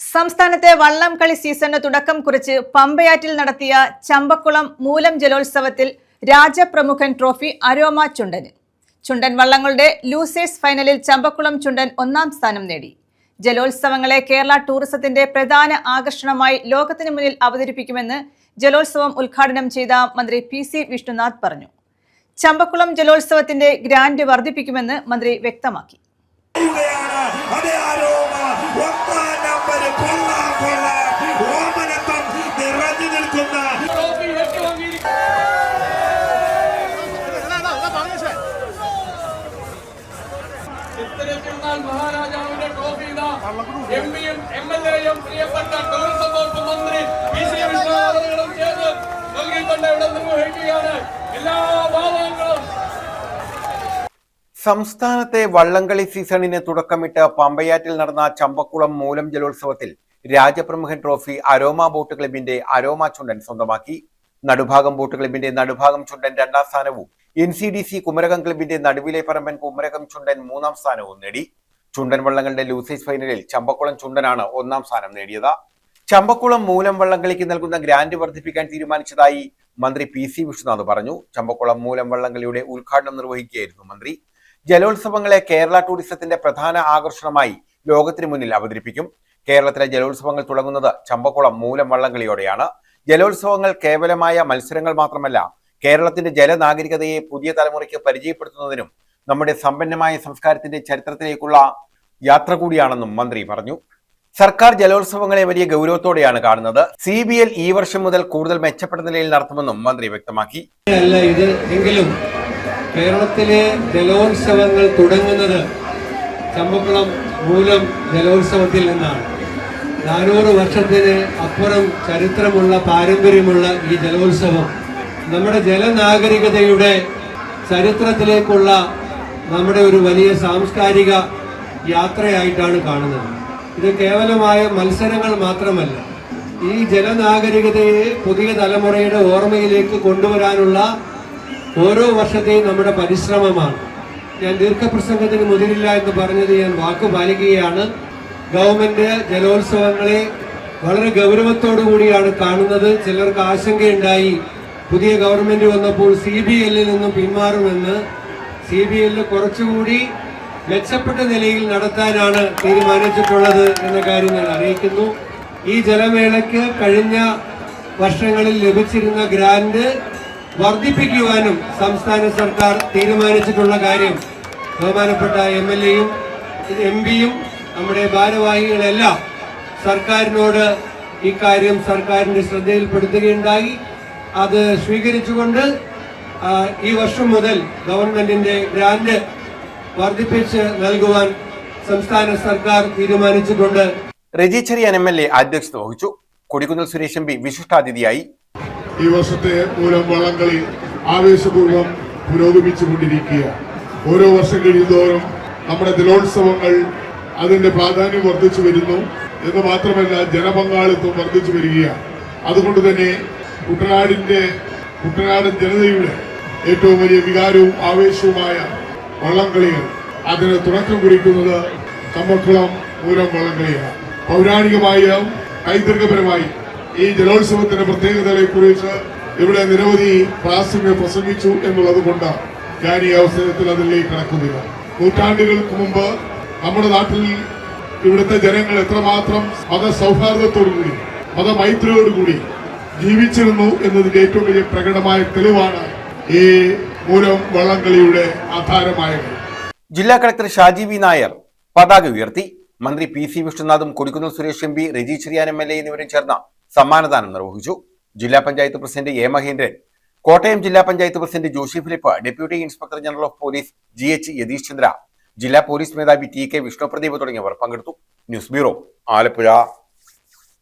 സംസ്ഥാനത്തെ വള്ളംകളി സീസണിന് തുടക്കം കുറിച്ച് പമ്പയാറ്റിൽ നടത്തിയ ചമ്പക്കുളം മൂലം ജലോത്സവത്തിൽ രാജപ്രമുഖൻ ട്രോഫി അരോമ ചുണ്ടന്. ചുണ്ടൻ വള്ളങ്ങളുടെ ലൂസേഴ്സ് ഫൈനലിൽ ചമ്പക്കുളം ചുണ്ടൻ ഒന്നാം സ്ഥാനം നേടി. ജലോത്സവങ്ങളെ കേരള ടൂറിസത്തിന്റെ പ്രധാന ആകർഷണമായി ലോകത്തിനു മുന്നിൽ അവതരിപ്പിക്കുമെന്ന് ജലോത്സവം ഉദ്ഘാടനം ചെയ്ത മന്ത്രി PC വിഷ്ണുനാഥ് പറഞ്ഞു. ചമ്പക്കുളം ജലോത്സവത്തിന്റെ ഗ്രാൻഡ് വർദ്ധിപ്പിക്കുമെന്ന് മന്ത്രി വ്യക്തമാക്കി. മഹാരാജാവിന്റെ ട്രോഫി എംപിയും MLAയും പ്രിയപ്പെട്ട ടൂറിസം വകുപ്പ് മന്ത്രി PC വിഷ്ണുനാഥും ചേർന്ന് നൽകിക്കൊണ്ട് ഇവിടെ നിർവഹിക്കുകയാണ്. എല്ലാ ഭാവങ്ങളും. സംസ്ഥാനത്തെ വള്ളംകളി സീസണിന് തുടക്കമിട്ട് പമ്പയാറ്റിൽ നടന്ന ചമ്പക്കുളം മൂലം ജലോത്സവത്തിൽ രാജപ്രമുഖൻ ട്രോഫി അരോമ ബോട്ട് ക്ലബിന്റെ അരോമ ചുണ്ടൻ സ്വന്തമാക്കി. നടുഭാഗം ബോട്ട് ക്ലബിന്റെ നടുഭാഗം ചുണ്ടൻ രണ്ടാം സ്ഥാനവും NCDC കുമരകം ക്ലബിന്റെ നടുവിലെ പറമ്പൻ കുമരകം ചുണ്ടൻ മൂന്നാം സ്ഥാനവും നേടി. ചുണ്ടൻ വള്ളങ്ങളുടെ ലൂസേഴ്സ് ഫൈനലിൽ ചമ്പക്കുളം ചുണ്ടനാണ് ഒന്നാം സ്ഥാനം നേടിയത്. ചമ്പക്കുളം മൂലം വള്ളംകളിക്ക് നൽകുന്ന ഗ്രാൻഡ് വർദ്ധിപ്പിക്കാൻ തീരുമാനിച്ചതായി മന്ത്രി PC വിഷ്ണുനാഥ് പറഞ്ഞു. ചമ്പക്കുളം മൂലം വള്ളംകളിയുടെ ഉദ്ഘാടനം നിർവഹിക്കുകയായിരുന്നു മന്ത്രി. ജലോത്സവങ്ങളെ കേരള ടൂറിസത്തിന്റെ പ്രധാന ആകർഷണമായി ലോകത്തിന് മുന്നിൽ അവതരിപ്പിക്കും. കേരളത്തിലെ ജലോത്സവങ്ങൾ തുടങ്ങുന്നത് ചമ്പക്കുളം മൂലം വള്ളംകളിയോടെയാണ്. ജലോത്സവങ്ങൾ കേവലമായ മത്സരങ്ങൾ മാത്രമല്ല, കേരളത്തിന്റെ ജലനാഗരികതയെ പുതിയ തലമുറയ്ക്ക് പരിചയപ്പെടുത്തുന്നതിനും നമ്മുടെ സമ്പന്നമായ സംസ്കാരത്തിന്റെ ചരിത്രത്തിലേക്കുള്ള യാത്ര കൂടിയാണെന്നും മന്ത്രി പറഞ്ഞു. സർക്കാർ ജലോത്സവങ്ങളെ വലിയ ഗൗരവത്തോടെയാണ് കാണുന്നത്. CBL ഈ വർഷം മുതൽ കൂടുതൽ മെച്ചപ്പെട്ട നിലയിൽ നടത്തുമെന്നും മന്ത്രി വ്യക്തമാക്കി. എങ്കിലും കേരളത്തിലെ ജലോത്സവങ്ങൾ തുടങ്ങുന്നത് ചമ്പക്കുളം മൂലം ജലോത്സവത്തിൽ നിന്നാണ്. 400 വർഷത്തിന് അപ്പുറം ചരിത്രമുള്ള പാരമ്പര്യമുള്ള ഈ ജലോത്സവം നമ്മുടെ ജലനാഗരികതയുടെ ചരിത്രത്തിലേക്കുള്ള നമ്മുടെ ഒരു വലിയ സാംസ്കാരിക യാത്രയായിട്ടാണ് കാണുന്നത്. ഇത് കേവലമായ മത്സരങ്ങൾ മാത്രമല്ല, ഈ ജലനാഗരികതയെ പുതിയ തലമുറയുടെ ഓർമ്മയിലേക്ക് കൊണ്ടുവരാനുള്ള ഓരോ വർഷത്തെയും നമ്മുടെ പരിശ്രമമാണ്. ഞാൻ ദീർഘപ്രസംഗത്തിന് മുതിരില്ല എന്ന് പറഞ്ഞത് ഞാൻ വാക്കു പാലിക്കുകയാണ്. ഗവൺമെന്റ് ജലോത്സവങ്ങളെ വളരെ ഗൗരവത്തോടു കൂടിയാണ് കാണുന്നത്. ചിലർക്ക് ആശങ്കയുണ്ടായി, പുതിയ ഗവൺമെന്റ് വന്നപ്പോൾ CBL നിന്നും പിന്മാറുമെന്ന്. CBL കുറച്ചുകൂടി മെച്ചപ്പെട്ട നിലയിൽ നടത്താനാണ് തീരുമാനിച്ചിട്ടുള്ളത് എന്ന കാര്യം ഞാൻ അറിയിക്കുന്നു. ഈ ജലമേളയ്ക്ക് കഴിഞ്ഞ വർഷങ്ങളിൽ ലഭിച്ചിരുന്ന ഗ്രാന്റ് വർദ്ധിപ്പിക്കുവാനും സംസ്ഥാന സർക്കാർ തീരുമാനിച്ചിട്ടുള്ള കാര്യം ബഹുമാനപ്പെട്ട MLAയും MP-യും നമ്മുടെ ഭാരവാഹികളെല്ലാം സർക്കാരിനോട് ഇക്കാര്യം സർക്കാരിന്റെ ശ്രദ്ധയിൽപ്പെടുത്തുകയുണ്ടായി. അത് സ്വീകരിച്ചുകൊണ്ട് ഈ വർഷം മുതൽ ഗവൺമെന്റിന്റെ ഗ്രാന്റ് വർദ്ധിപ്പിച്ച് നൽകുവാൻ സംസ്ഥാന സർക്കാർ തീരുമാനിച്ചിട്ടുണ്ട്. റെജി ചെറിയാൻ MLA അധ്യക്ഷത വഹിച്ചു. കൊടിക്കുന്നിൽ സുരേഷ് MP വിശിഷ്ടാതിഥിയായി. ഈ വർഷത്തെ മൂലം വള്ളംകളി ആവേശപൂർവ്വം പുരോഗമിച്ചുകൊണ്ടിരിക്കുക. ഓരോ വർഷം കഴിയുന്തോറും നമ്മുടെ ജലോത്സവങ്ങൾ അതിന്റെ പ്രാധാന്യം വർദ്ധിച്ചു വരുന്നു എന്ന് മാത്രമല്ല, ജനപങ്കാളിത്തം വർദ്ധിച്ചു വരികയാണ്. അതുകൊണ്ട് തന്നെ കുട്ടനാടൻ ജനതയുടെ ഏറ്റവും വലിയ വികാരവും ആവേശവുമായ വള്ളംകളികൾ അതിന് തുടക്കം കുറിക്കുന്നത് ചമ്പക്കുളം മൂലം വള്ളംകളിയാണ്. പൗരാണികമായും പൈതൃകപരമായി ഈ ജലോത്സവത്തിന്റെ പ്രത്യേകതകളെ കുറിച്ച് ഇവിടെ നിരവധി പ്രാസംഗികർ പ്രസംഗിച്ചു എന്നുള്ളത് കൊണ്ട് ഞാൻ ഈ അവസരത്തിൽ അതിലേക്ക് കടക്കുന്നില്ല. നൂറ്റാണ്ടുകൾക്ക് മുമ്പ് നമ്മുടെ നാട്ടിൽ ഇവിടുത്തെ ജനങ്ങൾ എത്രമാത്രം മതസൗഹാർദ്ദത്തോടുകൂടി മതമൈത്രിയോടുകൂടി ജീവിച്ചിരുന്നു എന്നതിന്റെ ഏറ്റവും വലിയ പ്രകടമായ തെളിവാണ് ഈ മൂലം വള്ളംകളിയുടെ ആധാരമായത്. ജില്ലാ കളക്ടർ ഷാജി V നായർ പതാക ഉയർത്തി. മന്ത്രി PC വിഷ്ണുനാഥും Kodikunnil Suresh MP, Reji Cherian MLA എന്നിവരും ചേർന്ന് സമ്മാനദാനം നിർവഹിച്ചു. ജില്ലാ പഞ്ചായത്ത് പ്രസിഡന്റ് A മഹേന്ദ്രൻ, കോട്ടയം ജില്ലാ panchayat president Joshy Philip, deputy inspector general of police GH Yatheesh Chandra, ജില്ലാ പോലീസ് മേധാവി TK വിഷ്ണുപ്രദീപ് തുടങ്ങിയവർ പങ്കെടുത്തു. News bureau, Alappuzha.